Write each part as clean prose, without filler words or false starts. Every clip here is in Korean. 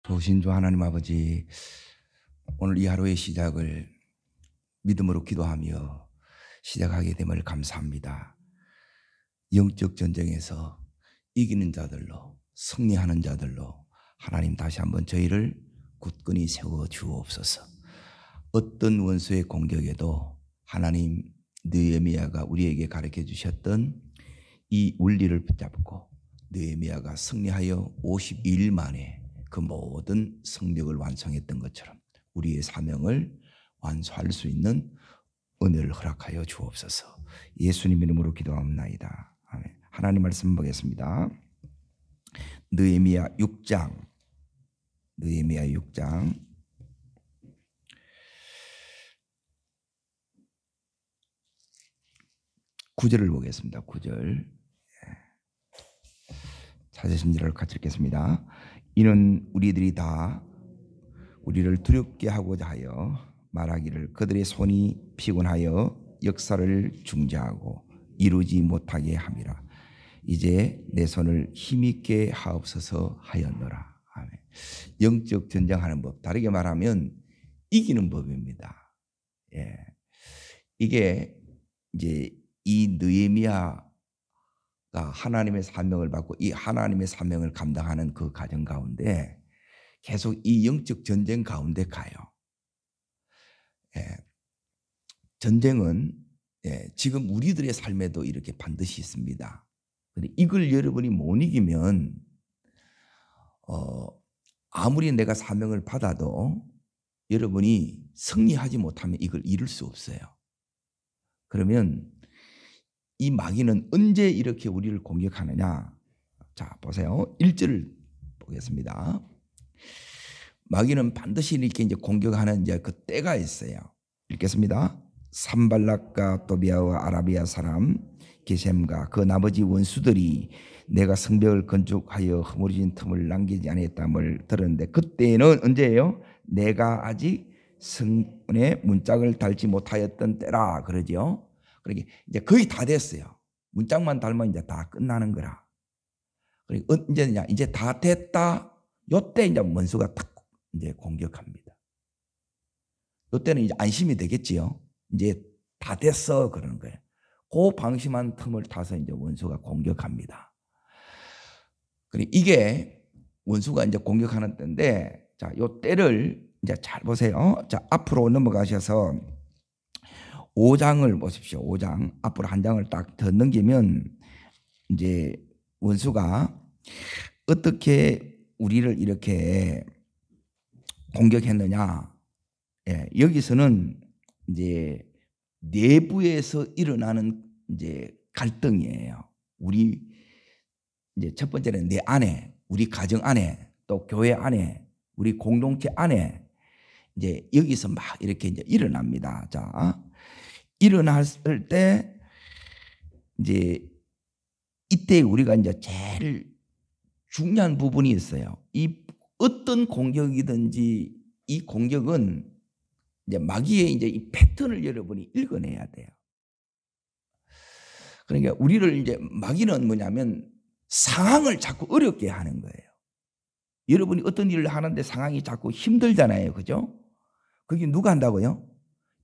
좋으신 주 하나님 아버지, 오늘 이 하루의 시작을 믿음으로 기도하며 시작하게 됨을 감사합니다. 영적 전쟁에서 이기는 자들로, 승리하는 자들로 하나님 다시 한번 저희를 굳건히 세워 주옵소서. 어떤 원수의 공격에도 하나님 느헤미야가 우리에게 가르쳐 주셨던 이 원리를 붙잡고 느헤미야가 승리하여 52일 만에 그 모든 성벽을 완성했던 것처럼 우리의 사명을 완수할 수 있는 은혜를 허락하여 주옵소서. 예수님 이름으로 기도합니다. 아멘. 하나님 말씀 보겠습니다. 느헤미야 6장 9절을 보겠습니다. 9절. 찾으신 자를 같이 읽겠습니다. 이는 우리들이 다 우리를 두렵게 하고자 하여 말하기를 그들의 손이 피곤하여 역사를 중지하고 이루지 못하게 함이라. 이제 내 손을 힘있게 하옵소서 하였노라. 아멘. 영적 전쟁하는 법, 다르게 말하면 이기는 법입니다. 예. 이게 이제 이 느헤미야가 하나님의 사명을 받고 이 하나님의 사명을 감당하는 그 과정 가운데 계속 이 영적 전쟁 가운데 가요. 예. 전쟁은 지금 우리들의 삶에도 이렇게 반드시 있습니다. 근데 이걸 여러분이 못 이기면 아무리 내가 사명을 받아도 여러분이 승리하지 못하면 이걸 이룰 수 없어요. 그러면 이 마귀는 언제 이렇게 우리를 공격하느냐? 자, 보세요. 1절을 보겠습니다. 마귀는 반드시 이렇게 이제 공격하는 이제 그 때가 있어요. 읽겠습니다. 산발락과 또비아와 아라비아 사람 게셈과 그 나머지 원수들이 내가 성벽을 건축하여 허물어진 틈을 남기지 아니했dam을 들었는데 그때는 언제예요? 내가 아직 성문에 문짝을 달지 못하였던 때라 그러죠. 그러니까 이제 거의 다 됐어요. 문짝만 달면 이제 다 끝나는 거라. 그러니까 언제냐? 이제 다 됐다. 요때 이제 원수가 딱 이제 공격합니다. 요때는 이제 안심이 되겠지요. 이제 다 됐어 그러는 거예요. 그 방심한 틈을 타서 이제 원수가 공격합니다. 그리고 이게 원수가 이제 공격하는 때인데, 자, 요 때를 이제 잘 보세요. 자, 앞으로 넘어가셔서 5장을 보십시오. 5장 앞으로 한 장을 딱 더 넘기면 이제 원수가 어떻게 우리를 이렇게 공격했느냐? 예, 여기서는 이제 내부에서 일어나는 이제 갈등이에요. 우리 이제 첫 번째는 내 안에, 우리 가정 안에, 또 교회 안에, 우리 공동체 안에 이제 여기서 막 이렇게 이제 일어납니다. 자, 일어났을 때 이제 이때 우리가 이제 제일 중요한 부분이 있어요. 이 어떤 공격이든지 이 공격은 이제 마귀의 이제 이 패턴을 여러분이 읽어내야 돼요. 그러니까 우리를 이제 마귀는 뭐냐면 상황을 자꾸 어렵게 하는 거예요. 여러분이 어떤 일을 하는데 상황이 자꾸 힘들잖아요. 그죠? 그게 누가 한다고요?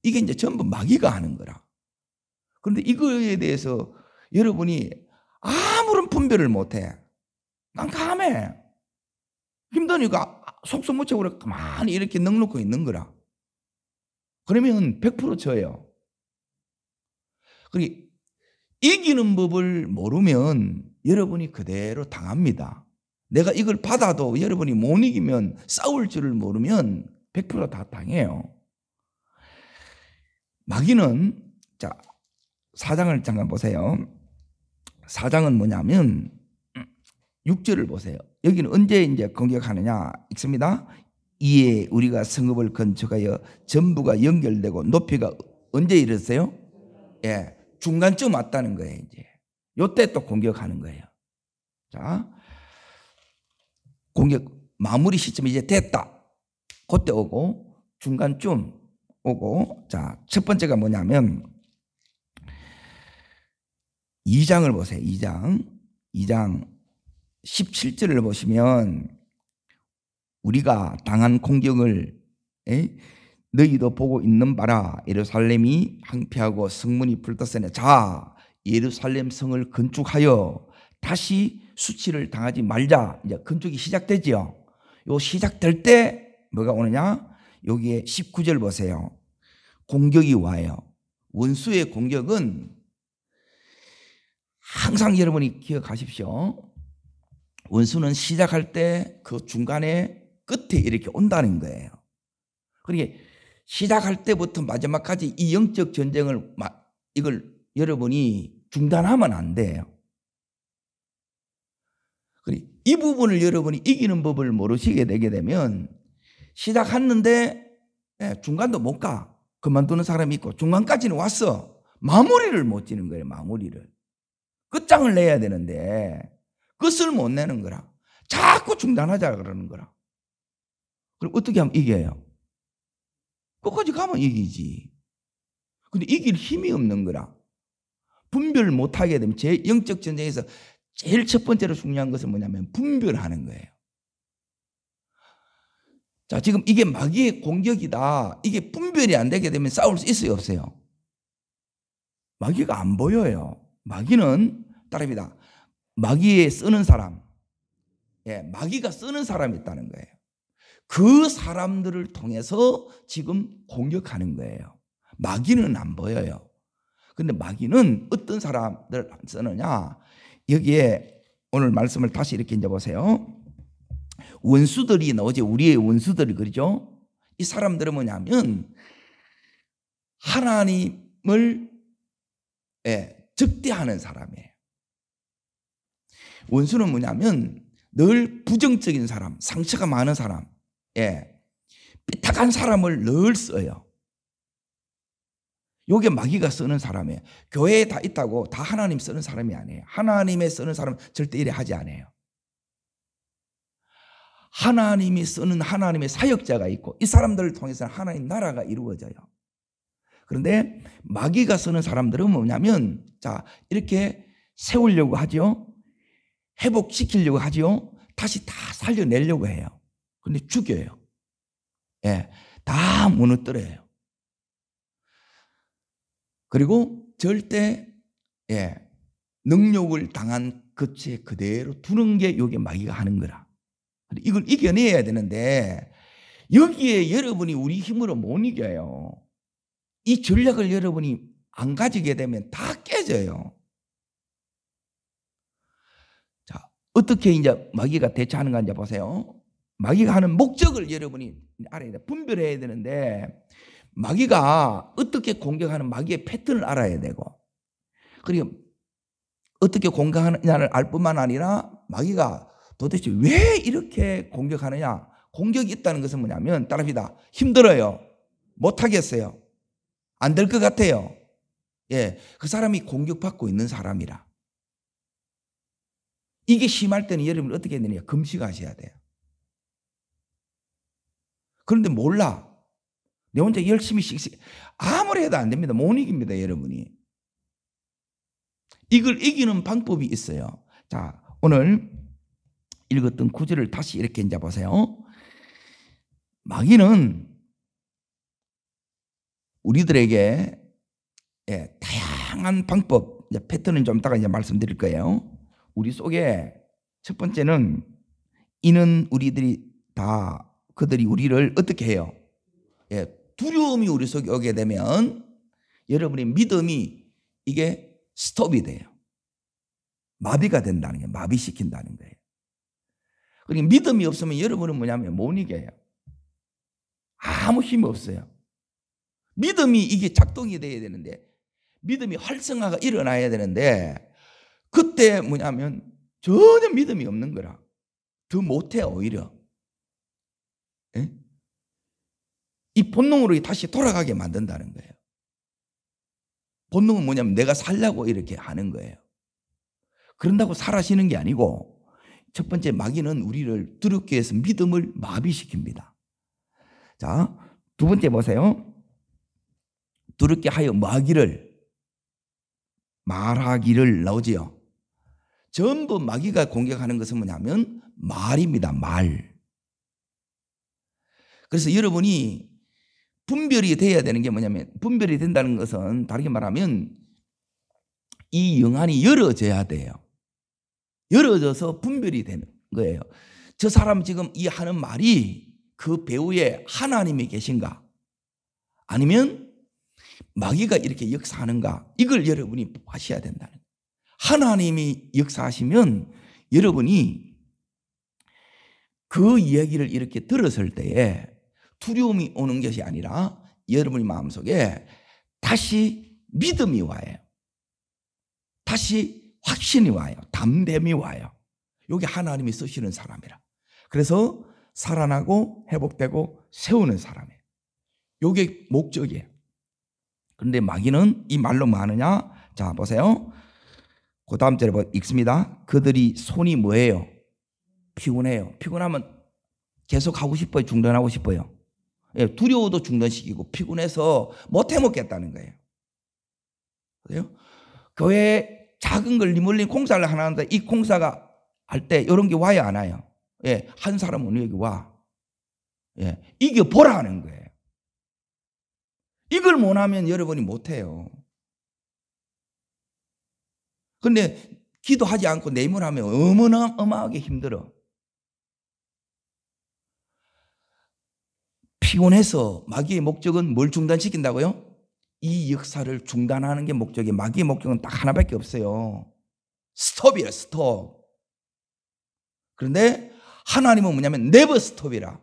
이게 이제 전부 마귀가 하는 거라. 그런데 이거에 대해서 여러분이 아무런 분별을 못해. 깜깜해. 힘드니까 속수무책으로 가만히 이렇게 넉놓고 있는 거라. 그러면 100% 져요. 그리고 이기는 법을 모르면 여러분이 그대로 당합니다. 내가 이걸 받아도 여러분이 못 이기면 싸울 줄을 모르면 100% 다 당해요. 마귀는, 자, 4장을 잠깐 보세요. 4장은 뭐냐면 6절을 보세요. 여기는 언제 이제 공격하느냐? 읽습니다. 이에 우리가 성읍을 건축하여 전부가 연결되고 높이가 언제 이랬어요? 예, 중간쯤 왔다는 거예요. 이제 요때 또 공격하는 거예요. 자, 공격 마무리 시점이 이제 됐다. 그때 오고 중간쯤 오고, 자, 첫 번째가 뭐냐면 2장을 보세요. 2장 17절을 보시면 우리가 당한 공격을 너희도 보고 있는 바라. 예루살렘이 황폐하고 성문이 불탔으니 자 예루살렘 성을 건축하여 다시 수치를 당하지 말자. 이제 건축이 시작되지요. 요 시작될 때 뭐가 오느냐? 여기에 19절 보세요. 공격이 와요. 원수의 공격은 항상 여러분이 기억하십시오. 원수는 시작할 때 그 중간에 끝에 이렇게 온다는 거예요. 그러니까 시작할 때부터 마지막까지 이 영적 전쟁을 이걸 여러분이 중단하면 안 돼요. 이 부분을 여러분이 이기는 법을 모르시게 되게 되면 시작했는데 중간도 못 가. 그만두는 사람이 있고 중간까지는 왔어. 마무리를 못 지는 거예요. 마무리를. 끝장을 내야 되는데 끝을 못 내는 거라. 자꾸 중단하자 그러는 거라. 그럼 어떻게 하면 이겨요? 끝까지 가면 이기지. 근데 이길 힘이 없는 거라. 분별 못하게 되면 제 영적 전쟁에서 제일 첫 번째로 중요한 것은 뭐냐면 분별하는 거예요. 자, 지금 이게 마귀의 공격이다. 이게 분별이 안 되게 되면 싸울 수 있어요, 없어요? 마귀가 안 보여요. 마귀는 따릅니다. 마귀에 쓰는 사람, 마귀가 쓰는 사람이 있다는 거예요. 그 사람들을 통해서 지금 공격하는 거예요. 마귀는 안 보여요. 근데 마귀는 어떤 사람들을 쓰느냐? 여기에 오늘 말씀을 다시 이렇게 이제 보세요. 원수들이 나오지. 우리의 원수들이 그러죠. 이 사람들은 뭐냐면 하나님을 적대하는 사람이에요. 원수는 뭐냐면 늘 부정적인 사람, 상처가 많은 사람, 삐딱한 사람을 늘 써요. 요게 마귀가 쓰는 사람이에요. 교회에 다 있다고 다 하나님 쓰는 사람이 아니에요. 하나님의 쓰는 사람은 절대 이래 하지 않아요. 하나님이 쓰는 하나님의 사역자가 있고 이 사람들을 통해서는 하나님 나라가 이루어져요. 그런데 마귀가 쓰는 사람들은 뭐냐면 자 이렇게 세우려고 하죠. 회복시키려고 하죠. 다시 다 살려내려고 해요. 그런데 죽여요. 다 무너뜨려요. 그리고 절대 능욕을 당한 그 채 그대로 두는 게 이게 마귀가 하는 거라. 이걸 이겨내야 되는데 여기에 여러분이 우리 힘으로 못 이겨요. 이 전략을 여러분이 안 가지게 되면 다 깨져요. 자, 어떻게 이제 마귀가 대처하는가 이제 보세요. 마귀가 하는 목적을 여러분이 알아야 돼. 분별해야 되는데 마귀가 어떻게 공격하는 마귀의 패턴을 알아야 되고 그리고 어떻게 공격하느냐를 알 뿐만 아니라 마귀가 도대체 왜 이렇게 공격하느냐. 공격이 있다는 것은 뭐냐면 따라합니다. 힘들어요. 못하겠어요. 안 될 것 같아요. 그 사람이 공격받고 있는 사람이라. 이게 심할 때는 여러분 어떻게 해야 되냐. 금식하셔야 돼요. 그런데 몰라. 내 혼자 열심히 아무리 해도 안 됩니다. 못 이깁니다, 여러분이. 이걸 이기는 방법이 있어요. 자, 오늘 읽었던 구절을 다시 이렇게 이제 보세요. 마귀는 우리들에게 다양한 방법, 패턴은 좀 이따가 이제 말씀드릴 거예요. 우리 속에 첫 번째는 이는 우리들이 다 그들이 우리를 어떻게 해요? 두려움이 우리 속에 오게 되면 여러분의 믿음이 이게 스톱이 돼요. 마비가 된다는 거예요. 마비시킨다는 거예요. 그러니까 믿음이 없으면 여러분은 뭐냐면 못 이겨요. 아무 힘이 없어요. 믿음이 이게 작동이 돼야 되는데 믿음이 활성화가 일어나야 되는데 그때 뭐냐면 전혀 믿음이 없는 거라. 더 못해 오히려. 이 본능으로 다시 돌아가게 만든다는 거예요. 본능은 뭐냐면 내가 살려고 이렇게 하는 거예요. 그런다고 사라지는 게 아니고 첫 번째 마귀는 우리를 두렵게 해서 믿음을 마비시킵니다. 자, 두 번째 보세요. 두렵게 하여 말하기를 나오지요. 전부 마귀가 공격하는 것은 뭐냐면 말입니다. 말. 그래서 여러분이 분별이 돼야 되는 게 뭐냐면, 분별이 된다는 것은 다르게 말하면 이 영안이 열어져야 돼요. 열어져서 분별이 되는 거예요. 저 사람 지금 이 하는 말이 그 배후에 하나님이 계신가, 아니면 마귀가 이렇게 역사하는가, 이걸 여러분이 하셔야 된다는 거예요. 하나님이 역사하시면 여러분이 그 이야기를 이렇게 들었을 때에 두려움이 오는 것이 아니라 여러분의 마음속에 다시 믿음이 와요. 다시 확신이 와요. 담대함이 와요. 이게 하나님이 쓰시는 사람이라. 그래서 살아나고 회복되고 세우는 사람이에요. 이게 목적이에요. 그런데 마귀는 이 말로 뭐 하느냐? 자, 보세요. 그 다음 절에 읽습니다. 그들이 손이 뭐예요? 피곤해요. 피곤하면 계속 하고 싶어요? 중단하고 싶어요? 예, 두려워도 중단시키고 피곤해서 못 해먹겠다는 거예요. 그래요? 교회 작은 걸 리몰린 공사를 하나 하는데 이 공사가 할 때 이런 게 와야 안 와요? 예, 한 사람은 여기 와. 예, 이겨보라 하는 거예요. 이걸 못하면 여러분이 못해요. 근데 기도하지 않고 내 힘을 하면 어마어마하게 힘들어. 피곤해서 마귀의 목적은 뭘 중단시킨다고요? 이 역사를 중단하는 게 목적이에요. 마귀의 목적은 딱 하나밖에 없어요. 스톱이에요, 스톱. 그런데 하나님은 뭐냐면 never stop이라.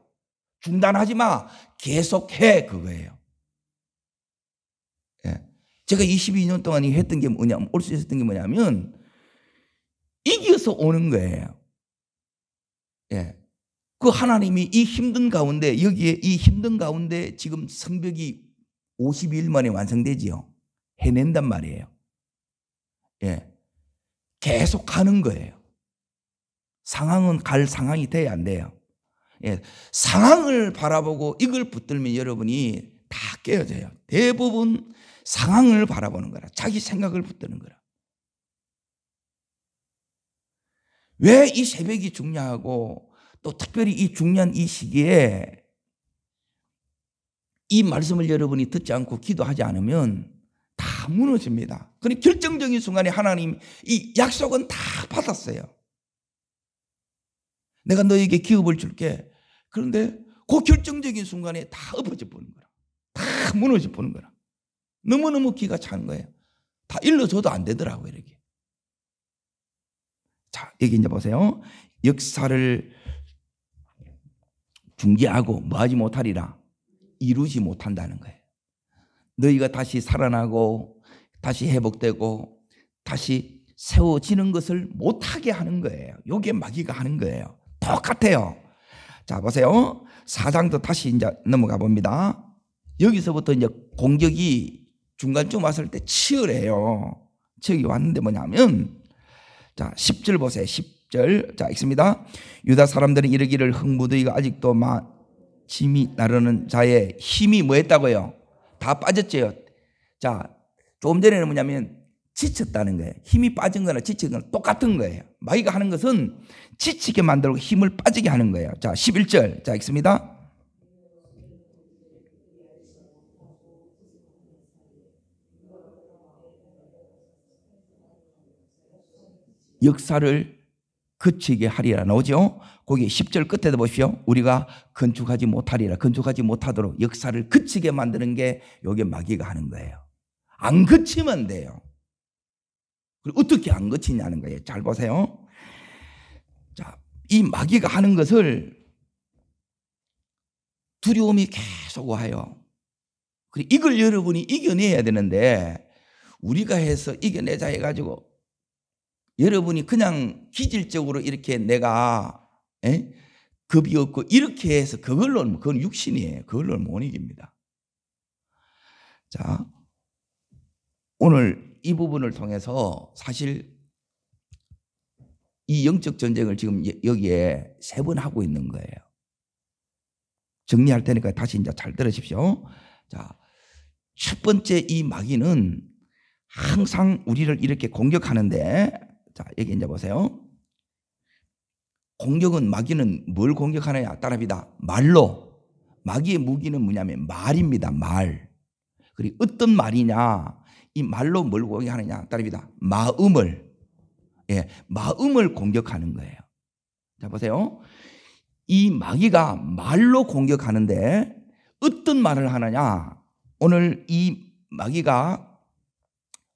중단하지 마. 계속해, 그거예요. 예. 제가 22년 동안 했던 게 뭐냐면, 올 수 있었던 게 뭐냐면 이겨서 오는 거예요. 예. 그 하나님이 이 힘든 가운데, 여기에 이 힘든 가운데 지금 성벽이 52일 만에 완성되지요. 해낸단 말이에요. 예. 계속 가는 거예요. 상황은 갈 상황이 돼야 안 돼요. 예. 상황을 바라보고 이걸 붙들면 여러분이 다 깨어져요. 대부분 상황을 바라보는 거라. 자기 생각을 붙드는 거라. 왜 이 새벽이 중요하고 또 특별히 이 중요한 이 시기에 이 말씀을 여러분이 듣지 않고 기도하지 않으면 다 무너집니다. 그러니 결정적인 순간에 하나님 이 약속은 다 받았어요. 내가 너에게 기업을 줄게. 그런데 그 결정적인 순간에 다 엎어져 버리는 거라. 다 무너져 버리는 거라. 너무너무 기가 찬 거예요. 다 일러줘도 안 되더라고요, 이렇게. 자, 여기 이제 보세요. 역사를 중지하고 뭐하지 못하리라. 이루지 못한다는 거예요. 너희가 다시 살아나고 다시 회복되고 다시 세워지는 것을 못하게 하는 거예요. 이게 마귀가 하는 거예요. 똑같아요. 자, 보세요. 4장도 다시 이제 넘어가 봅니다. 여기서부터 이제 공격이 중간쯤 왔을 때 치열해요. 저기 왔는데 뭐냐면, 자, 10절 보세요. 10절. 자, 읽습니다. 유다 사람들은 이르기를 흥부더기가 아직도 짐이 나르는 자의 힘이 뭐 했다고요? 다 빠졌죠. 자, 조금 전에는 뭐냐면 지쳤다는 거예요. 힘이 빠진 거나 지친 거나 똑같은 거예요. 마귀가 하는 것은 지치게 만들고 힘을 빠지게 하는 거예요. 자, 11절. 자, 읽습니다. 역사를 그치게 하리라 나오죠. 거기 10절 끝에도 보십시오. 우리가 건축하지 못하리라. 건축하지 못하도록 역사를 그치게 만드는 게 이게 마귀가 하는 거예요. 안 그치면 돼요. 그리고 어떻게 안 그치냐는 거예요. 잘 보세요. 자, 이 마귀가 하는 것을 두려움이 계속 와요. 그리고 이걸 여러분이 이겨내야 되는데 우리가 해서 이겨내자 해가지고 여러분이 그냥 기질적으로 이렇게 내가 겁이 없고 이렇게 해서 그걸로는, 그건 육신이에요. 그걸로는 못 이깁니다. 자, 오늘 이 부분을 통해서 사실 이 영적 전쟁을 지금 여기에 3번 하고 있는 거예요. 정리할 테니까 다시 이제 잘 들으십시오. 자, 첫 번째 이 마귀는 항상 우리를 이렇게 공격하는데, 자, 여기 이제 보세요. 공격은, 마귀는 뭘 공격하느냐? 따라합니다. 말로. 마귀의 무기는 뭐냐면 말입니다. 말. 그리고 어떤 말이냐? 이 말로 뭘 공격하느냐? 따릅니다. 마음을. 예, 마음을 공격하는 거예요. 자, 보세요. 이 마귀가 말로 공격하는데 어떤 말을 하느냐? 오늘 이 마귀가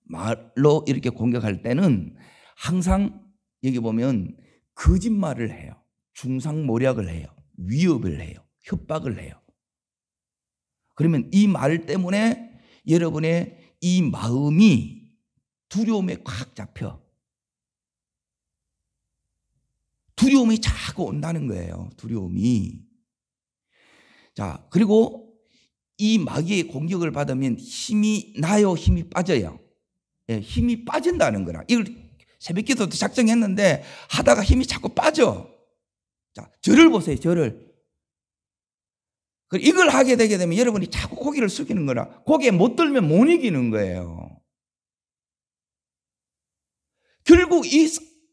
말로 이렇게 공격할 때는 항상 여기 보면 거짓말을 해요. 중상모략을 해요. 위협을 해요. 협박을 해요. 그러면 이 말 때문에 여러분의 이 마음이 두려움에 꽉 잡혀. 두려움이 자꾸 온다는 거예요. 두려움이. 자, 그리고 이 마귀의 공격을 받으면 힘이 나요, 힘이 빠져요. 예, 힘이 빠진다는 거라. 이걸 새벽기도도 작정했는데 하다가 힘이 자꾸 빠져. 자, 저를 보세요, 저를. 이걸 하게 되게 되면 여러분이 자꾸 고개를 숙이는 거라. 고개 못 들면 못 이기는 거예요. 결국 이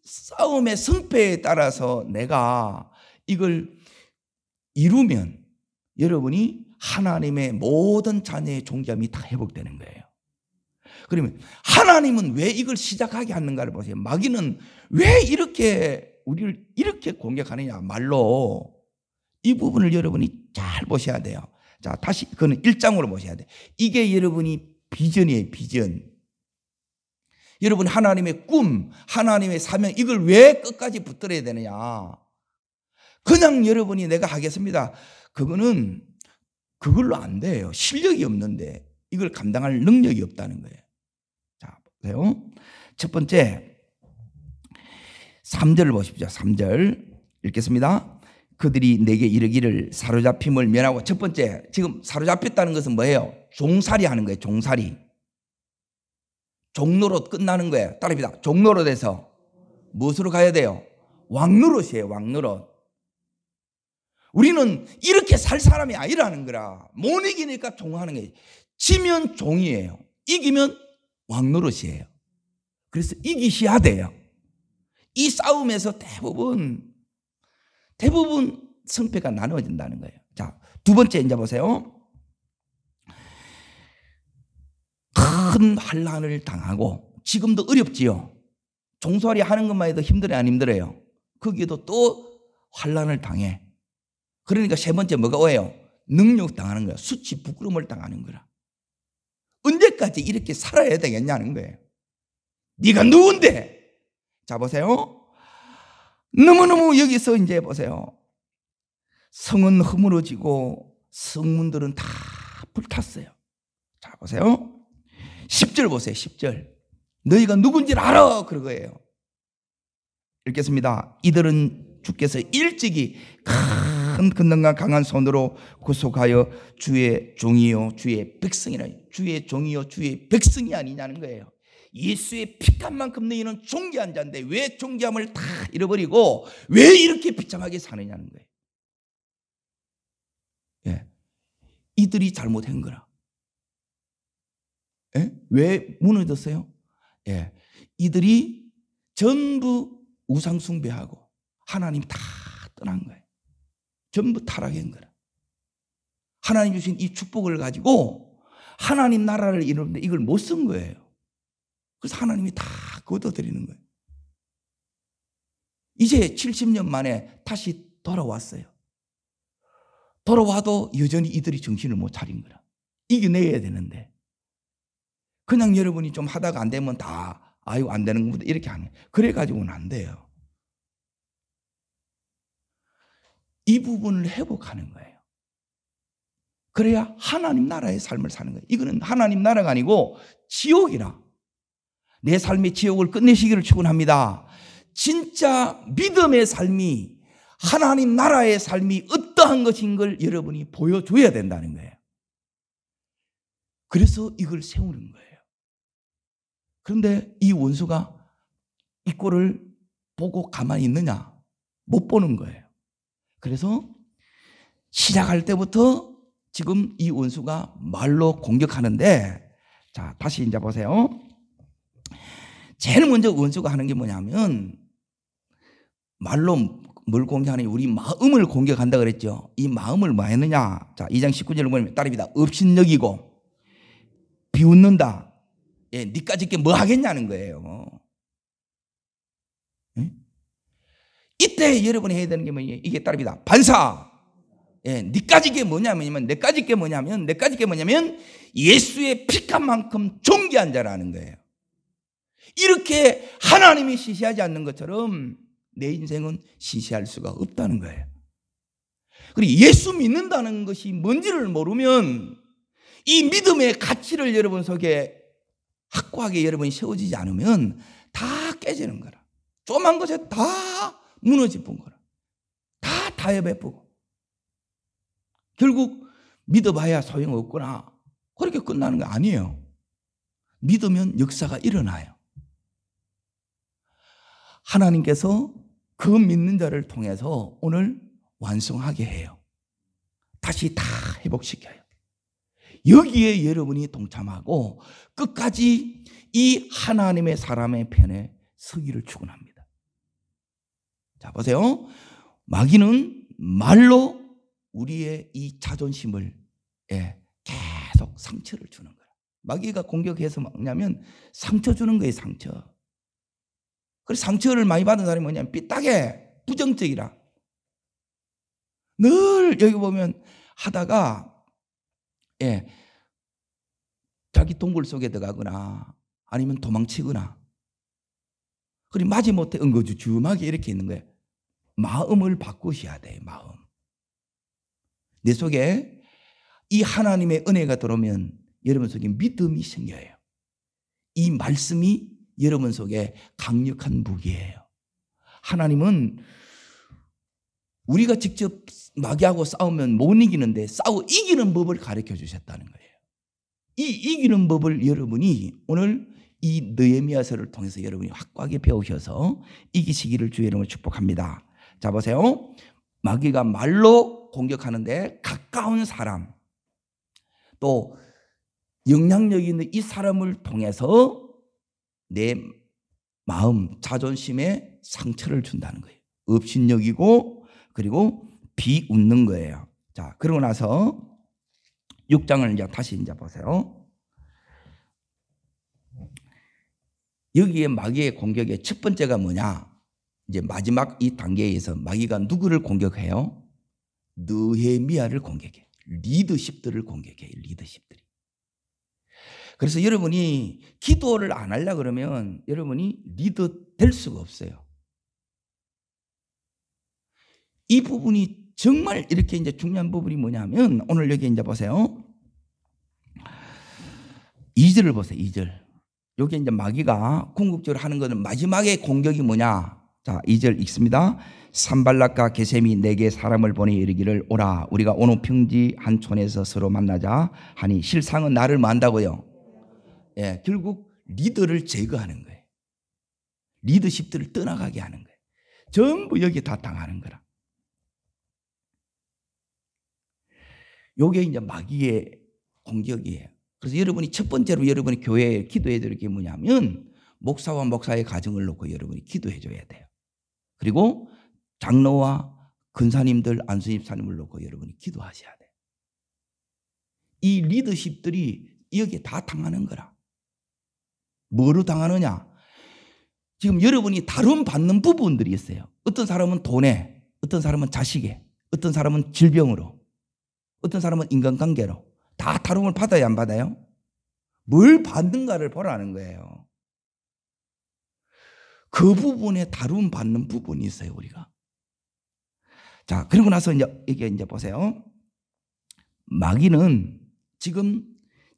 싸움의 승패에 따라서 내가 이걸 이루면 여러분이 하나님의 모든 자녀의 존귀함이 다 회복되는 거예요. 그러면 하나님은 왜 이걸 시작하게 하는가를 보세요. 마귀는 왜 이렇게 우리를 이렇게 공격하느냐, 말로. 이 부분을 여러분이 잘 보셔야 돼요. 자, 다시 그거는 1장으로 보셔야 돼요. 이게 여러분이 비전이에요, 비전. 여러분 하나님의 꿈, 하나님의 사명, 이걸 왜 끝까지 붙들어야 되느냐? 그냥 여러분이 내가 하겠습니다. 그거는 그걸로 안 돼요. 실력이 없는데 이걸 감당할 능력이 없다는 거예요. 자, 보세요. 첫 번째 3절을 보십시오. 3절 읽겠습니다. 그들이 내게 이르기를 사로잡힘을 면하고. 첫 번째, 지금 사로잡혔다는 것은 뭐예요? 종살이 하는 거예요. 종살이. 종노릇 끝나는 거예요. 따라합니다. 종노릇에서 무엇으로 가야 돼요? 왕노릇이에요. 왕노릇. 우리는 이렇게 살 사람이 아니라는 거라. 못 이기니까 종하는 거예요. 지면 종이에요. 이기면 왕노릇이에요. 그래서 이기셔야 돼요. 이 싸움에서 대부분 승패가 나누어진다는 거예요. 자, 두 번째 이제 보세요. 큰 환난을 당하고, 지금도 어렵지요. 종살이 하는 것만 해도 힘들어요, 안 힘들어요? 거기에도 또 환난을 당해. 그러니까 세 번째 뭐가 오해요? 능력 당하는 거야. 수치, 부끄러움을 당하는 거라. 언제까지 이렇게 살아야 되겠냐는 거예요. 네가 누군데? 자, 보세요. 너무너무 여기서 이제 보세요. 성은 허물어지고 성문들은 다 불탔어요. 자, 보세요. 10절 보세요. 10절. 너희가 누군지를 알아, 그거예요. 읽겠습니다. 이들은 주께서 일찍이 큰 권능과 강한 손으로 구속하여 주의 종이요 주의 백성이라. 주의 종이요 주의 백성이 아니냐는 거예요. 예수의 피한 만큼 너희는 존귀한 자인데 왜 존귀함을 다 잃어버리고 왜 이렇게 비참하게 사느냐는 거예요. 예. 이들이 잘못한 거라. 예? 왜 무너졌어요? 예. 이들이 전부 우상 숭배하고 하나님 다 떠난 거예요. 전부 타락한 거라. 하나님 주신 이 축복을 가지고 하나님 나라를 이루는데 이걸 못 쓴 거예요. 그래서 하나님이 다 거둬들이는 거예요. 이제 70년 만에 다시 돌아왔어요. 돌아와도 여전히 이들이 정신을 못 차린 거라. 이겨내야 되는데 그냥 여러분이 좀 하다가 안 되면 다 아유 안 되는 것보다 이렇게 하는, 그래가지고는 안 돼요. 이 부분을 회복하는 거예요. 그래야 하나님 나라의 삶을 사는 거예요. 이거는 하나님 나라가 아니고 지옥이라. 내 삶의 지옥을 끝내시기를 축원합니다. 진짜 믿음의 삶이, 하나님 나라의 삶이 어떠한 것인 걸 여러분이 보여줘야 된다는 거예요. 그래서 이걸 세우는 거예요. 그런데 이 원수가 이 꼴을 보고 가만히 있느냐? 못 보는 거예요. 그래서 시작할 때부터 지금 이 원수가 말로 공격하는데, 자, 다시 이제 보세요. 제일 먼저 원수가 하는 게 뭐냐면 말로 뭘 공격하느냐? 우리 마음을 공격한다 그랬죠. 이 마음을 뭐 했느냐? 자, 2장 19절을 보면 따릅니다. 업신여기고 비웃는다. 예, 니까짓 게 뭐 하겠냐는 거예요. 예? 이때 여러분이 해야 되는 게 뭐냐? 이게 따릅니다. 반사. 예, 니까짓 게 뭐냐면 내까짓 게 뭐냐면 예수의 피값 만큼 존귀한 자라는 거예요. 이렇게 하나님이 시시하지 않는 것처럼 내 인생은 시시할 수가 없다는 거예요. 그리고 예수 믿는다는 것이 뭔지를 모르면 이 믿음의 가치를 여러분 속에 확고하게 여러분이 세워지지 않으면 다 깨지는 거라. 조그만 것에 다 무너질 뿐 거라. 다 타협해보고 결국 믿어봐야 소용없구나. 그렇게 끝나는 거 아니에요. 믿으면 역사가 일어나요. 하나님께서 그 믿는 자를 통해서 오늘 완성하게 해요. 다시 다 회복시켜요. 여기에 여러분이 동참하고 끝까지 이 하나님의 사람의 편에 서기를 축원합니다. 자, 보세요. 마귀는 말로 우리의 이 자존심을 계속 상처를 주는 거예요. 마귀가 공격해서 뭐냐면 상처 주는 거예요. 상처. 그래서 상처를 많이 받은 사람이 뭐냐면 삐딱해, 부정적이라. 늘 여기 보면 하다가 자기 동굴 속에 들어가거나 아니면 도망치거나 그리고 마지못해 엉거주춤하게 이렇게 있는 거예요. 마음을 바꾸셔야 돼요. 마음. 내 속에 이 하나님의 은혜가 들어오면 여러분 속에 믿음이 생겨요. 이 말씀이 여러분 속에 강력한 무기예요. 하나님은 우리가 직접 마귀하고 싸우면 못 이기는데 싸워 이기는 법을 가르쳐 주셨다는 거예요. 이 이기는 법을 여러분이 오늘 이 느헤미야서를 통해서 여러분이 확고하게 배우셔서 이기시기를 주의 이름으로 축복합니다. 자, 보세요. 마귀가 말로 공격하는데 가까운 사람 또 영향력 있는 이 사람을 통해서 내 마음, 자존심에 상처를 준다는 거예요. 업신여기고 그리고 비웃는 거예요. 자, 그러고 나서 6장을 이제 다시 이제 보세요. 여기에 마귀의 공격의 첫 번째가 뭐냐? 이제 마지막 이 단계에서 마귀가 누구를 공격해요? 느헤미야를 공격해. 리더십들을 공격해요. 리더십들이. 그래서 여러분이 기도를 안 하려고 그러면 여러분이 리더 될 수가 없어요. 이 부분이 정말 이렇게 이제 중요한 부분이 뭐냐면 오늘 여기 이제 보세요. 2절을 보세요. 2절. 여기 이제 마귀가 궁극적으로 하는 것은 마지막에 공격이 뭐냐? 자, 2절 읽습니다. 산발락과 게셈이 내게 사람을 보내 이르기를 오라 우리가 어느 평지 한 촌에서 서로 만나자 하니 실상은 나를 만다고요. 예, 결국 리더를 제거하는 거예요. 리더십들을 떠나가게 하는 거예요. 전부 여기 다 당하는 거라. 요게 이제 마귀의 공격이에요. 그래서 여러분이 첫 번째로 여러분이 교회에 기도해야 될 게 뭐냐면 목사와 목사의 가정을 놓고 여러분이 기도해 줘야 돼요. 그리고 장로와 근사님들, 안수집사님을 놓고 여러분이 기도하셔야 돼요. 이 리더십들이 여기에 다 당하는 거라. 뭐로 당하느냐? 지금 여러분이 다룸받는 부분들이 있어요. 어떤 사람은 돈에, 어떤 사람은 자식에, 어떤 사람은 질병으로, 어떤 사람은 인간관계로 다 다룸을 받아야 안 받아요? 뭘 받는가를 보라는 거예요. 그 부분에 다룸받는 부분이 있어요, 우리가. 자, 그리고 나서 이게 이제 보세요. 마귀는 지금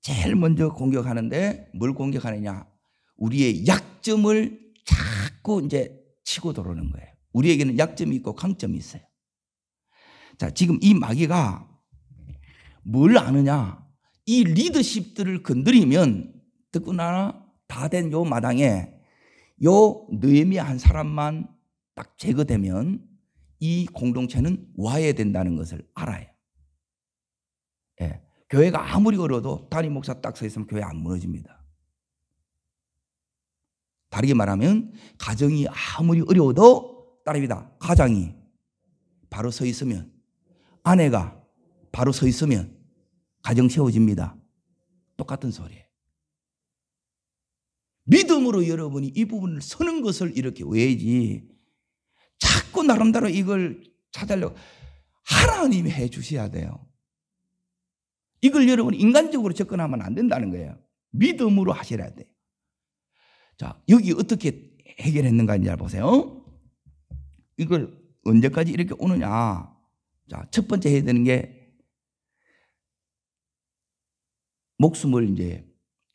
제일 먼저 공격하는데 뭘 공격하느냐? 우리의 약점을 자꾸 이제 치고 들어오는 거예요. 우리에게는 약점이 있고 강점이 있어요. 자, 지금 이 마귀가 뭘 아느냐? 이 리더십들을 건드리면 듣고나 다 된 요 마당에 요 느헤미야 한 사람만 딱 제거되면 이 공동체는 와해된다는 것을 알아요. 예. 교회가 아무리 어려도 담임 목사 딱 서 있으면 교회 안 무너집니다. 다르게 말하면 가정이 아무리 어려워도 따릅니다. 가장이 바로 서 있으면, 아내가 바로 서 있으면 가정 세워집니다. 똑같은 소리예요. 믿음으로 여러분이 이 부분을 서는 것을 이렇게 외지 자꾸 나름대로 이걸 찾으려고 하나님이 해 주셔야 돼요. 이걸 여러분 인간적으로 접근하면 안 된다는 거예요. 믿음으로 하셔야 돼요. 자, 여기 어떻게 해결했는가 이제 보세요. 이걸 언제까지 이렇게 오느냐. 자, 첫 번째 해야 되는 게 목숨을 이제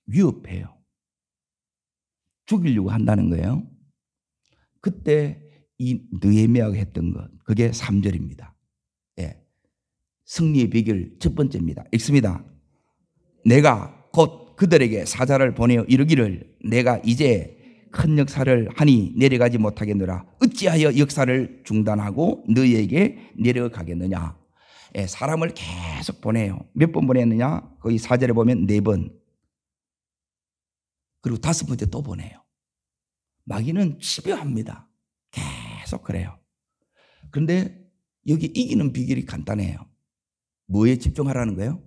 위협해요. 죽이려고 한다는 거예요. 그때 이 느헤미야가 했던 것, 그게 3절입니다. 예. 승리의 비결 첫 번째입니다. 읽습니다. 내가 곧 그들에게 사자를 보내어 이르기를 내가 이제 큰 역사를 하니 내려가지 못하겠노라. 어찌하여 역사를 중단하고 너희에게 내려가겠느냐. 예, 사람을 계속 보내요. 몇 번 보냈느냐? 거기 4절에 보면 4번. 그리고 5번째 또 보내요. 마귀는 집요합니다. 계속 그래요. 그런데 여기 이기는 비결이 간단해요. 뭐에 집중하라는 거예요?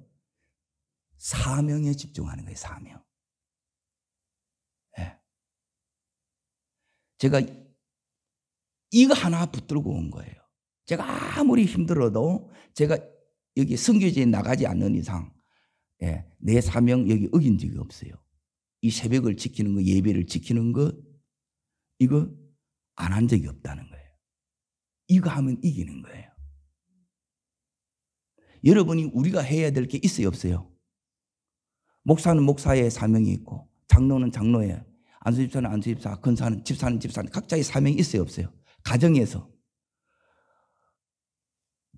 사명에 집중하는 거예요. 사명. 네. 제가 이거 하나 붙들고 온 거예요. 제가 아무리 힘들어도 제가 여기 선교지에 나가지 않는 이상 내 사명 여기 어긴 적이 없어요. 이 새벽을 지키는 거, 예배를 지키는 것, 이거 안 한 적이 없다는 거예요. 이거 하면 이기는 거예요. 여러분이 우리가 해야 될 게 있어요, 없어요? 목사는 목사의 사명이 있고, 장로는 장로의, 안수집사는 안수집사, 권사는 집사는 집사는 각자의 사명이 있어요, 없어요? 가정에서,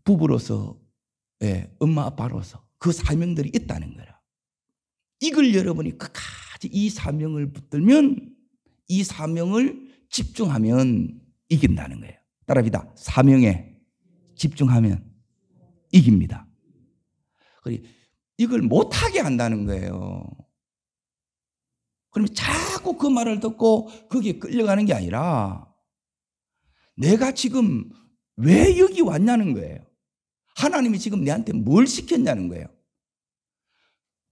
부부로서, 엄마 아빠로서 그 사명들이 있다는 거라. 이걸 여러분이 끝까지 이 사명을 붙들면, 이 사명을 집중하면 이긴다는 거예요. 따라합니다. 사명에 집중하면 이깁니다. 이걸 못하게 한다는 거예요. 그러면 자꾸 그 말을 듣고 거기에 끌려가는 게 아니라 내가 지금 왜 여기 왔냐는 거예요. 하나님이 지금 내한테 뭘 시켰냐는 거예요.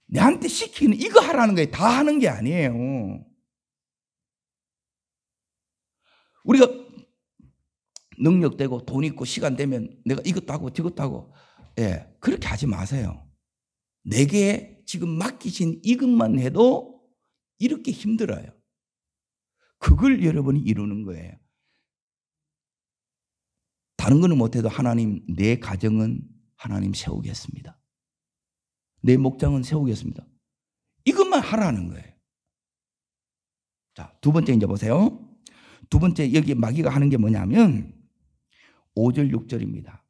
내한테 시키는 이거 하라는 거예요. 다 하는 게 아니에요. 우리가 능력되고 돈 있고 시간 되면 내가 이것도 하고 저것도 하고 그렇게 하지 마세요. 내게 지금 맡기신 이것만 해도 이렇게 힘들어요. 그걸 여러분이 이루는 거예요. 다른 거는 못해도 하나님, 내 가정은 하나님 세우겠습니다. 내 목장은 세우겠습니다. 이것만 하라는 거예요. 자, 두 번째 이제 보세요. 두 번째 여기 마귀가 하는 게 뭐냐면 5절 6절입니다.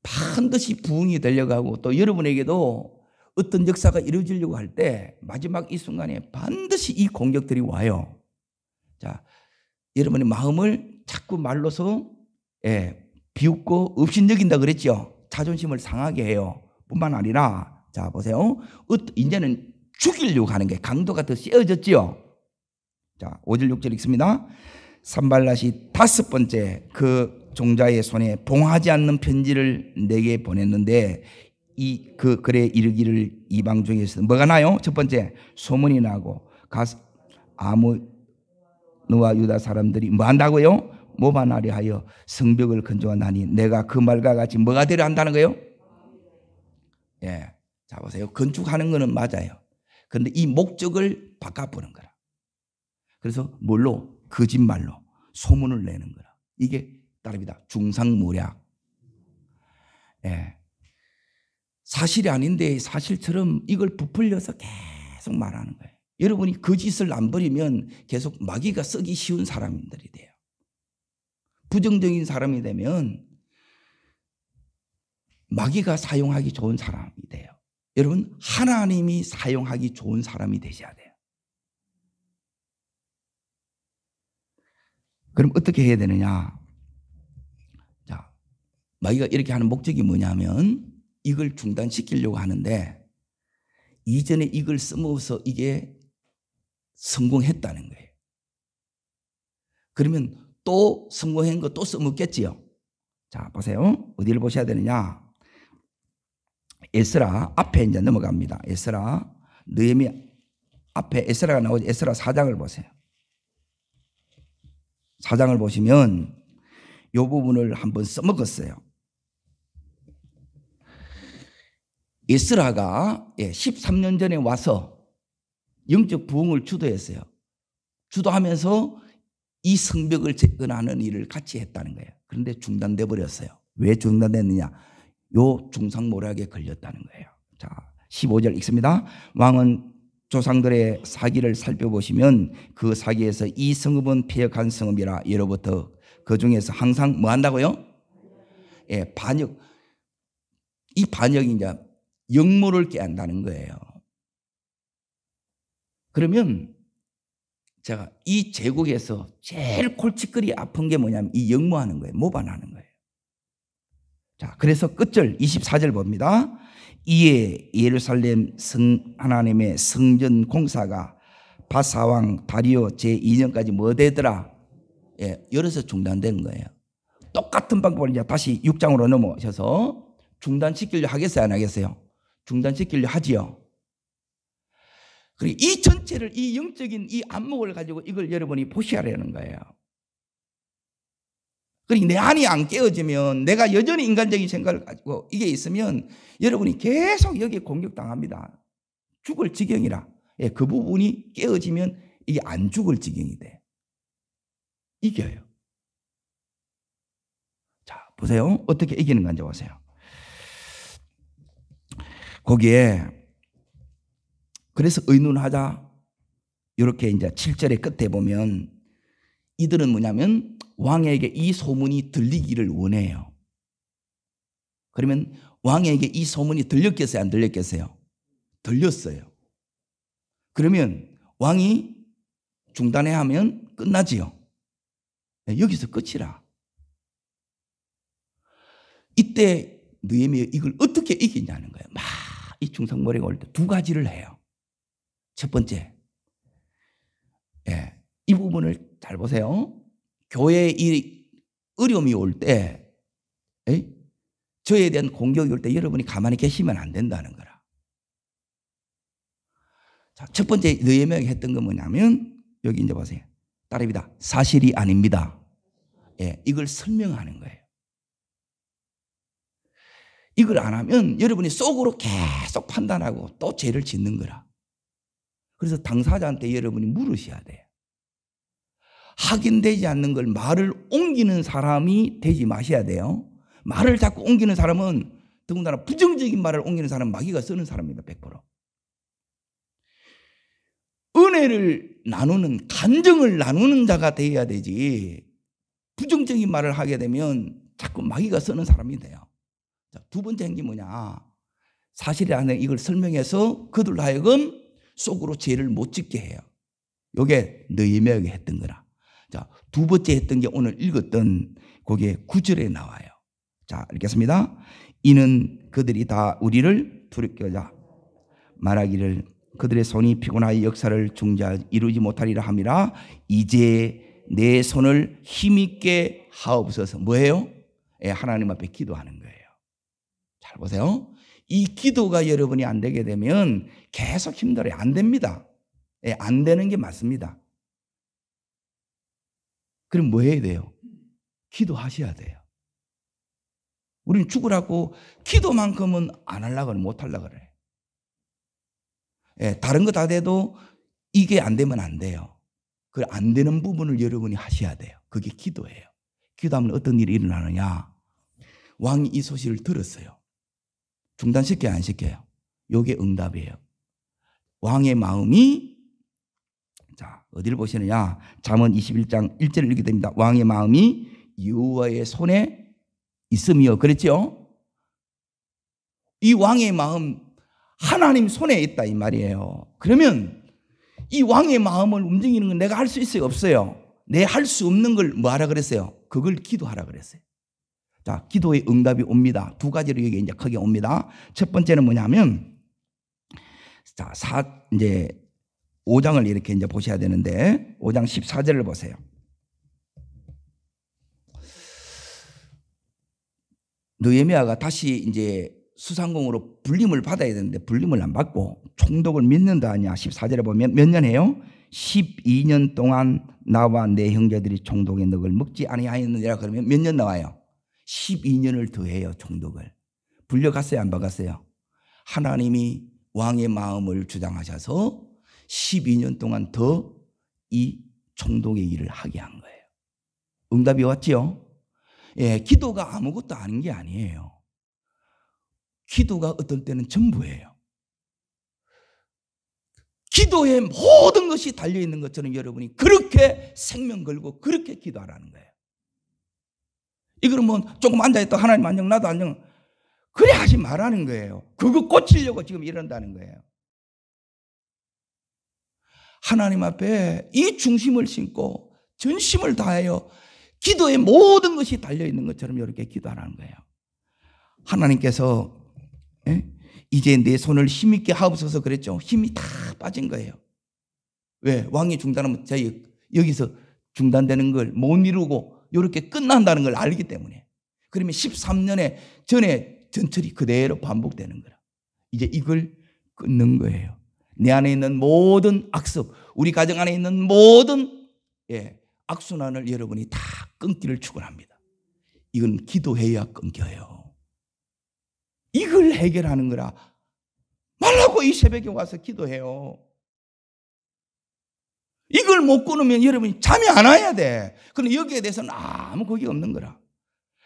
반드시 부흥이 되려고 하고 또 여러분에게도 어떤 역사가 이루어지려고 할 때 마지막 이 순간에 반드시 이 공격들이 와요. 자, 여러분의 마음을 자꾸 말로서 비웃고 업신여긴다 그랬죠. 자존심을 상하게 해요. 뿐만 아니라 자 보세요. 이제는 죽이려고 하는 게 강도가 더 세어졌죠. 자 5절 6절 읽습니다. 산발랏이 5번째 그 종자의 손에 봉하지 않는 편지를 내게 보냈는데 그 글에 이르기를 이방 중에서 뭐가 나요? 첫 번째 소문이 나고 아모느와 유다 사람들이 뭐 한다고요? 모반하려 하여 성벽을 건조하나니 내가 그 말과 같이 뭐가 되려 한다는 거예요? 자 보세요. 건축하는 거는 맞아요. 그런데 이 목적을 바꿔보는 거라. 그래서 뭘로? 거짓말로 소문을 내는 거라. 이게 따릅니다. 중상모략. 사실이 아닌데 사실처럼 이걸 부풀려서 계속 말하는 거예요. 여러분이 거짓을 안 버리면 계속 마귀가 쓰기 쉬운 사람들이 돼요. 부정적인 사람이 되면 마귀가 사용하기 좋은 사람이 돼요. 여러분 하나님이 사용하기 좋은 사람이 되셔야 돼요. 그럼 어떻게 해야 되느냐? 자, 마귀가 이렇게 하는 목적이 뭐냐면 이걸 중단시키려고 하는데 이전에 이걸 써먹어서 이게 성공했다는 거예요. 그러면 또 성공한 거 또 써먹겠지요. 자, 보세요. 어디를 보셔야 되느냐? 에스라 앞에 이제 넘어갑니다. 에스라, 느헤미야 앞에 에스라가 나오죠. 에스라 4장을 보세요. 4장을 보시면 이 부분을 한번 써먹었어요. 에스라가 13년 전에 와서 영적 부흥을 주도했어요. 주도하면서 이 성벽을 재건하는 일을 같이 했다는 거예요. 그런데 중단돼 버렸어요. 왜 중단됐느냐? 요 중상모략에 걸렸다는 거예요. 자, 15절 읽습니다. 왕은 조상들의 사기를 살펴보시면 그 사기에서 이 성읍은 폐역한 성읍이라 예로부터 그 중에서 항상 뭐 한다고요? 반역. 이 반역이 이제 영모를 깨한다는 거예요. 그러면 제가 이 제국에서 제일 골칫거리 아픈 게 뭐냐면 이 영모하는 거예요. 모반하는 거예요. 자, 그래서 끝절 24절 봅니다. 이에 예루살렘 하나님의 성전 공사가 바사왕 다리오 제2년까지 뭐 되더라? 열어서 중단된 거예요. 똑같은 방법을 이제 다시 6장으로 넘어오셔서 중단시키려 하겠어요? 안 하겠어요? 중단시키려 하지요. 그리고 이 전체를, 이 영적인 이 안목을 가지고 이걸 여러분이 보셔야하는 거예요. 그리고 내 안이 안 깨어지면, 내가 여전히 인간적인 생각을 가지고 이게 있으면 여러분이 계속 여기에 공격당합니다. 죽을 지경이라. 그 부분이 깨어지면 이게 안 죽을 지경이 돼. 이겨요. 자, 보세요. 어떻게 이기는 건지 보세요. 거기에 그래서 의논하자. 이렇게 이제 7절의 끝에 보면 이들은 뭐냐면 왕에게 이 소문이 들리기를 원해요. 그러면 왕에게 이 소문이 들렸겠어요? 안 들렸겠어요? 들렸어요. 그러면 왕이 중단해 하면 끝나지요. 여기서 끝이라. 이때 느헤미야 이걸 어떻게 이기냐는 거예요. 막 이 중상모략이 올 때 두 가지를 해요. 첫 번째, 이 부분을 잘 보세요. 교회에 이 어려움이 올 때, 저에 대한 공격이 올 때 여러분이 가만히 계시면 안 된다는 거라. 자, 첫 번째 느헤미야가 했던 건 뭐냐면 여기 이제 보세요. 따라합니다. 사실이 아닙니다. 이걸 설명하는 거예요. 이걸 안 하면 여러분이 속으로 계속 판단하고 또 죄를 짓는 거라. 그래서 당사자한테 여러분이 물으셔야 돼요. 확인되지 않는 걸 말을 옮기는 사람이 되지 마셔야 돼요. 말을 자꾸 옮기는 사람은, 더군다나 부정적인 말을 옮기는 사람은 마귀가 쓰는 사람입니다. 100%. 은혜를 나누는, 간정을 나누는 자가 되어야 되지, 부정적인 말을 하게 되면 자꾸 마귀가 쓰는 사람이 돼요. 자, 두 번째 행위 뭐냐? 사실이 아니라 이걸 설명해서 그들로 하여금 속으로 죄를 못 짓게 해요. 이게 느헤미야가 했던 거라. 자, 두 번째 했던 게 오늘 읽었던 거기에 9절에 나와요. 자, 읽겠습니다. 이는 그들이 다 우리를 두렵게 하자 말하기를 그들의 손이 피곤하여 역사를 이루지 못하리라 함이라. 이제 내 손을 힘있게 하옵소서. 뭐예요? 하나님 앞에 기도하는 거예요. 잘 보세요. 이 기도가 여러분이 안 되게 되면 계속 힘들어요. 안 됩니다. 안 되는 게 맞습니다. 그럼 뭐 해야 돼요? 기도하셔야 돼요. 우리는 죽으라고 기도만큼은 안 하려고 그래, 못 하려고 그래. 다른 거 다 돼도 이게 안 되면 안 돼요. 그 안 되는 부분을 여러분이 하셔야 돼요. 그게 기도예요. 기도하면 어떤 일이 일어나느냐? 왕이 이 소식을 들었어요. 중단시켜요, 안 시켜요? 이게 응답이에요. 왕의 마음이, 자, 어디를 보시느냐? 잠언 21장 1절을 읽게 됩니다. 왕의 마음이 여호와의 손에 있으며, 그랬죠? 이 왕의 마음 하나님 손에 있다 이 말이에요. 그러면 이 왕의 마음을 움직이는 건 내가 할 수 있어요, 없어요? 내 할 수 없는 걸 뭐 하라 그랬어요? 그걸 기도하라 그랬어요. 자, 기도의 응답이 옵니다. 두 가지로 여기 이제 크게 옵니다. 첫 번째는 뭐냐면, 자, 이제 5장을 이렇게 이제 보셔야 되는데, 5장 14절을 보세요. 느헤미야가 다시 이제 수상공으로 불림을 받아야 되는데 불림을 안 받고 총독을 몇 년 더 하냐? 14절에 보면 몇 년 해요? 12년 동안 나와 내 형제들이 총독의 넉을 먹지 아니하였느니라. 그러면 몇 년 나와요? 12년을 더해요. 총독을. 불려갔어요? 안 박았어요? 하나님이 왕의 마음을 주장하셔서 12년 동안 더 이 총독의 일을 하게 한 거예요. 응답이 왔지요? 예, 기도가 아무것도 아닌 게 아니에요. 기도가 어떤 때는 전부예요. 기도에 모든 것이 달려있는 것처럼 여러분이 그렇게 생명 걸고 그렇게 기도하라는 거예요. 이거는 뭐 조금 앉아있다 하나님 안녕 나도 안녕 그래 하지 말라는 거예요. 그거 고치려고 지금 이런다는 거예요. 하나님 앞에 이 중심을 신고 전심을 다하여 기도에 모든 것이 달려있는 것처럼 이렇게 기도하라는 거예요. 하나님께서 이제 내 손을 힘있게 하옵소서 그랬죠. 힘이 다 빠진 거예요. 왜? 왕이 중단하면 저희 여기서 중단되는 걸 못 이루고 이렇게 끝난다는 걸 알기 때문에. 그러면 13년에 전에 전철이 그대로 반복되는 거라. 이제 이걸 끊는 거예요. 내 안에 있는 모든 악습, 우리 가정 안에 있는 모든 악순환을 여러분이 다 끊기를 축원합니다. 이건 기도해야 끊겨요. 이걸 해결하는 거라 말라고 이 새벽에 와서 기도해요. 이걸 못 끊으면 여러분이 잠이 안 와야 돼. 그럼 여기에 대해서는 아무 거기 없는 거라.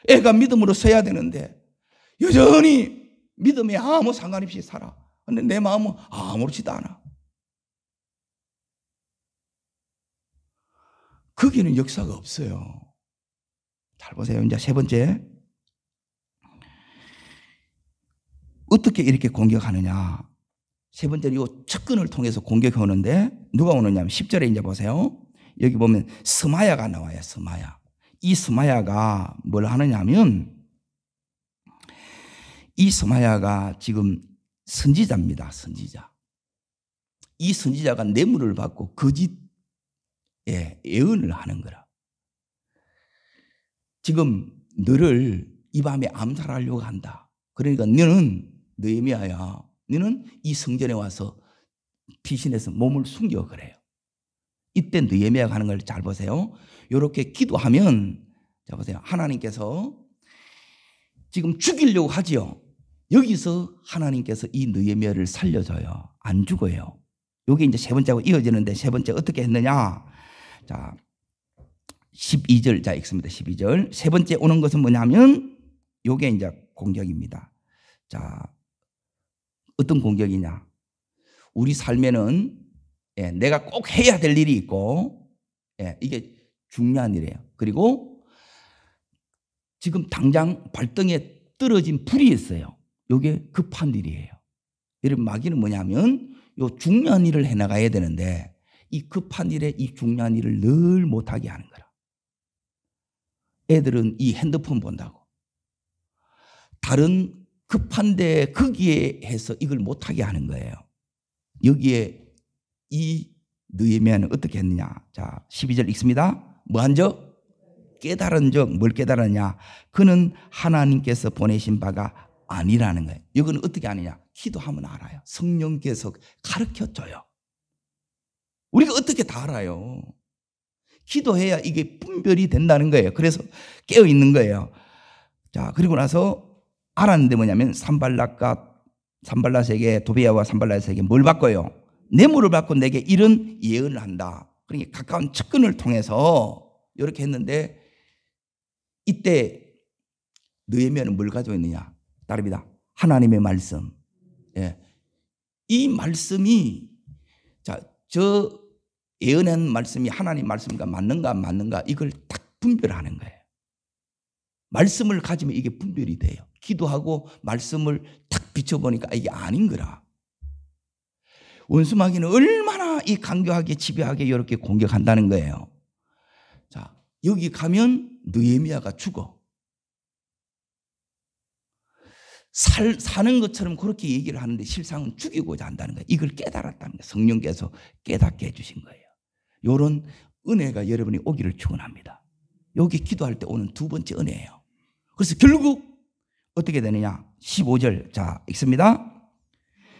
애가 믿음으로 서야 되는데 여전히 믿음에 아무 상관없이 살아. 근데 내 마음은 아무렇지도 않아. 거기는 역사가 없어요. 잘 보세요. 이제 세 번째. 어떻게 이렇게 공격하느냐. 세 번째는 이 측근을 통해서 공격해 오는데 누가 오느냐 하면 10절에 이제 보세요. 여기 보면 스마야가 나와요. 스마야. 이 스마야가 뭘 하느냐 하면 이 스마야가 지금 선지자입니다. 선지자. 이 선지자가 뇌물을 받고 거짓 예언을 하는 거라. 지금 너를 이 밤에 암살하려고 한다. 그러니까 너는 느헤미야야. 너는 이 성전에 와서 피신해서 몸을 숨겨 그래요. 이때 느헤미야가 하는 걸 잘 보세요. 이렇게 기도하면 자 보세요. 하나님께서 지금 죽이려고 하지요. 여기서 하나님께서 이 느헤미야를 살려줘요. 안 죽어요. 이게 이제 세 번째하고 이어지는데 세 번째 어떻게 했느냐? 자 12절 자 읽습니다. 12절 세 번째 오는 것은 뭐냐면 이게 이제 공격입니다. 자 어떤 공격이냐? 우리 삶에는 내가 꼭 해야 될 일이 있고 이게 중요한 일이에요. 그리고 지금 당장 발등에 떨어진 불이 있어요. 이게 급한 일이에요. 여러분 마귀는 뭐냐면 요 중요한 일을 해나가야 되는데 이 급한 일에 이 중요한 일을 늘 못하게 하는 거라. 애들은 이 핸드폰 본다고 다른 급한데 거기에 해서 이걸 못하게 하는 거예요. 여기에 이 느헤미야는 어떻게 했느냐. 자 12절 읽습니다. 뭐한 적? 깨달은 적. 뭘 깨달았냐. 그는 하나님께서 보내신 바가 아니라는 거예요. 이거는 어떻게 아느냐. 기도하면 알아요. 성령께서 가르쳐줘요. 우리가 어떻게 다 알아요. 기도해야 이게 분별이 된다는 거예요. 그래서 깨어있는 거예요. 자 그리고 나서 알았는데 뭐냐면 산발랏에게 도비야와 산발랏에게 뭘 바꿔요? 뇌물을 받고 내게 이런 예언을 한다. 그러니까 가까운 측근을 통해서 이렇게 했는데 이때 느헤미야는 뭘 가지고 있느냐? 따릅니다. 하나님의 말씀. 이 말씀이 저 예언한 말씀이 하나님 말씀과 맞는가 안 맞는가 이걸 딱 분별하는 거예요. 말씀을 가지면 이게 분별이 돼요. 기도하고 말씀을 탁 비춰보니까 이게 아닌 거라. 원수 마귀는 얼마나 이 강교하게 집요하게 이렇게 공격한다는 거예요. 자 여기 가면 느헤미야가 죽어. 사는 것처럼 그렇게 얘기를 하는데 실상은 죽이고자 한다는 거예요. 이걸 깨달았다는 거예요. 성령께서 깨닫게 해주신 거예요. 이런 은혜가 여러분이 오기를 축원합니다. 여기 기도할 때 오는 두 번째 은혜예요. 그래서 결국 어떻게 되느냐? 15절. 자, 읽습니다.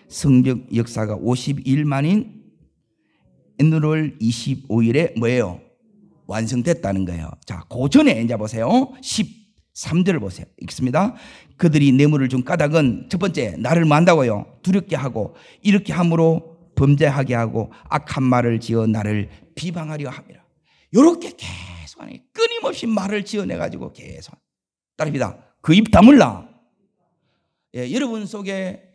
성적 역사가 52일 만인 N월 25일에 뭐예요? 완성됐다는 거예요. 자, 그 전에 이제 보세요. 13절을 보세요. 읽습니다. 그들이 뇌물을 준 까닭은 첫 번째, 나를 뭐 한다고요? 두렵게 하고 이렇게 함으로 범죄하게 하고 악한 말을 지어 나를 비방하려 함이라. 이렇게 계속 하니 끊임없이 말을 지어내가지고 계속 따릅니다. 그 입 다물라. 예, 여러분 속에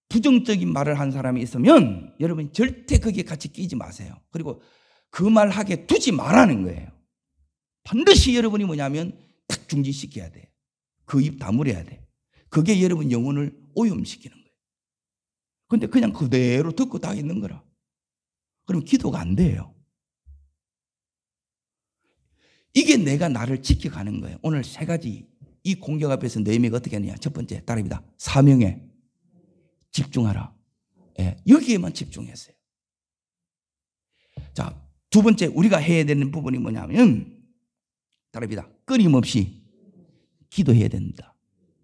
부정적인 말을 한 사람이 있으면 여러분 절대 거기에 같이 끼지 마세요. 그리고 그 말 하게 두지 말라는 거예요. 반드시 여러분이 뭐냐면 딱 중지시켜야 돼요. 그 입 다물어야 돼요. 그게 여러분 영혼을 오염시키는 거예요. 그런데 그냥 그대로 듣고 다 있는 거라. 그럼 기도가 안 돼요. 이게 내가 나를 지켜가는 거예요. 오늘 세 가지 이 공격 앞에서 너희가 어떻게 하느냐. 첫 번째 따릅니다. 사명에 집중하라. 예, 여기에만 집중했어요. 자, 두 번째 우리가 해야 되는 부분이 뭐냐면 따릅니다. 끊임없이 기도해야 됩니다.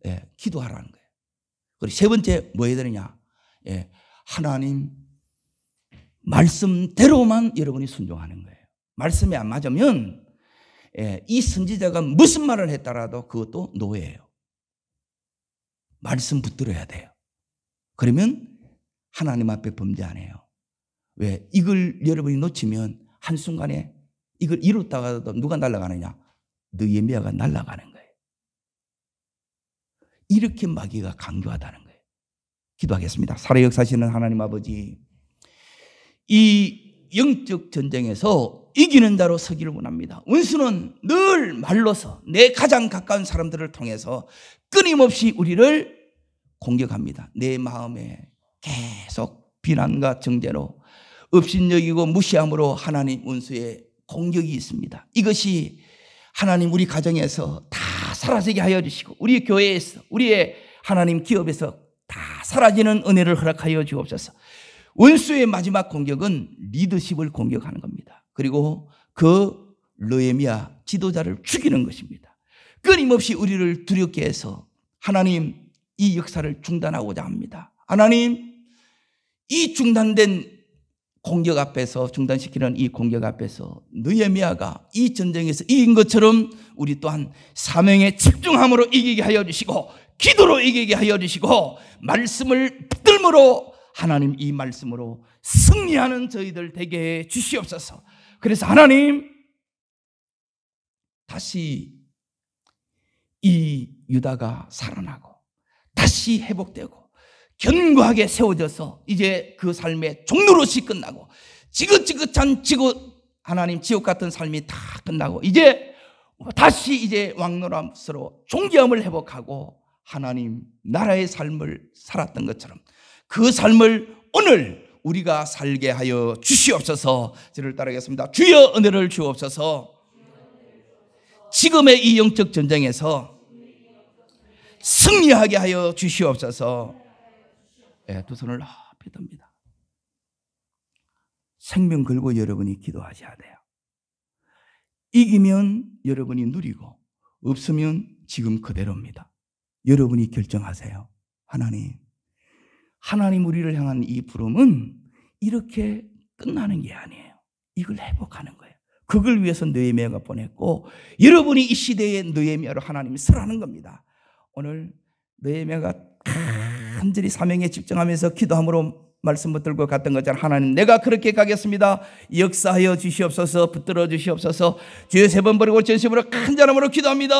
예, 기도하라는 거예요. 그리고 세 번째 뭐 해야 되느냐. 예, 하나님 말씀대로만 여러분이 순종하는 거예요. 말씀이 안 맞으면 예, 이 선지자가 무슨 말을 했더라도 그것도 노예예요. 말씀 붙들어야 돼요. 그러면 하나님 앞에 범죄 안 해요. 왜? 이걸 여러분이 놓치면 한순간에 이걸 이뤘다가도 누가 날아가느냐? 느헤미야가 날아가는 거예요. 이렇게 마귀가 강조하다는 거예요. 기도하겠습니다. 살아 역사하시는 하나님 아버지, 이 영적 전쟁에서 이기는 자로 서기를 원합니다. 원수는 늘 말로서 내 가장 가까운 사람들을 통해서 끊임없이 우리를 공격합니다. 내 마음에 계속 비난과 정죄로 업신여기고 무시함으로 하나님 원수의 공격이 있습니다. 이것이 하나님 우리 가정에서 다 사라지게 하여 주시고 우리 교회에서 우리의 하나님 기업에서 다 사라지는 은혜를 허락하여 주옵소서. 원수의 마지막 공격은 리더십을 공격하는 겁니다. 그리고 그 느헤미야 지도자를 죽이는 것입니다. 끊임없이 우리를 두렵게 해서 하나님 이 역사를 중단하고자 합니다. 하나님 이 중단된 공격 앞에서 중단시키는 이 공격 앞에서 느헤미야가 이 전쟁에서 이긴 것처럼 우리 또한 사명에 집중함으로 이기게 하여 주시고 기도로 이기게 하여 주시고 말씀을 붙들므로 하나님 이 말씀으로 승리하는 저희들 되게 해 주시옵소서. 그래서 하나님 다시 이 유다가 살아나고 다시 회복되고 견고하게 세워져서 이제 그 삶의 종로릇이 끝나고 지긋지긋한 하나님 지옥 같은 삶이 다 끝나고 이제 다시 이제 왕노릇으로 존귀함을 회복하고 하나님 나라의 삶을 살았던 것처럼 그 삶을 오늘 우리가 살게 하여 주시옵소서. 저를 따르겠습니다. 주여 은혜를 주옵소서. 지금의 이 영적 전쟁에서 승리하게 하여 주시옵소서. 네, 두 손을 높이 듭니다. 생명 걸고 여러분이 기도하셔야 돼요. 이기면 여러분이 누리고 없으면 지금 그대로입니다. 여러분이 결정하세요. 하나님 우리를 향한 이 부름은 이렇게 끝나는 게 아니에요. 이걸 회복하는 거예요. 그걸 위해서 느헤미야가 보냈고 여러분이 이 시대의 느헤미야로 하나님이 설하는 겁니다. 오늘 느헤미야가 간절히 사명에 집중하면서 기도함으로 말씀 붙들고 갔던 것처럼 하나님 내가 그렇게 가겠습니다. 역사하여 주시옵소서. 붙들어 주시옵소서. 주여 세 번 버리고 전심으로 간절함으로 기도합니다.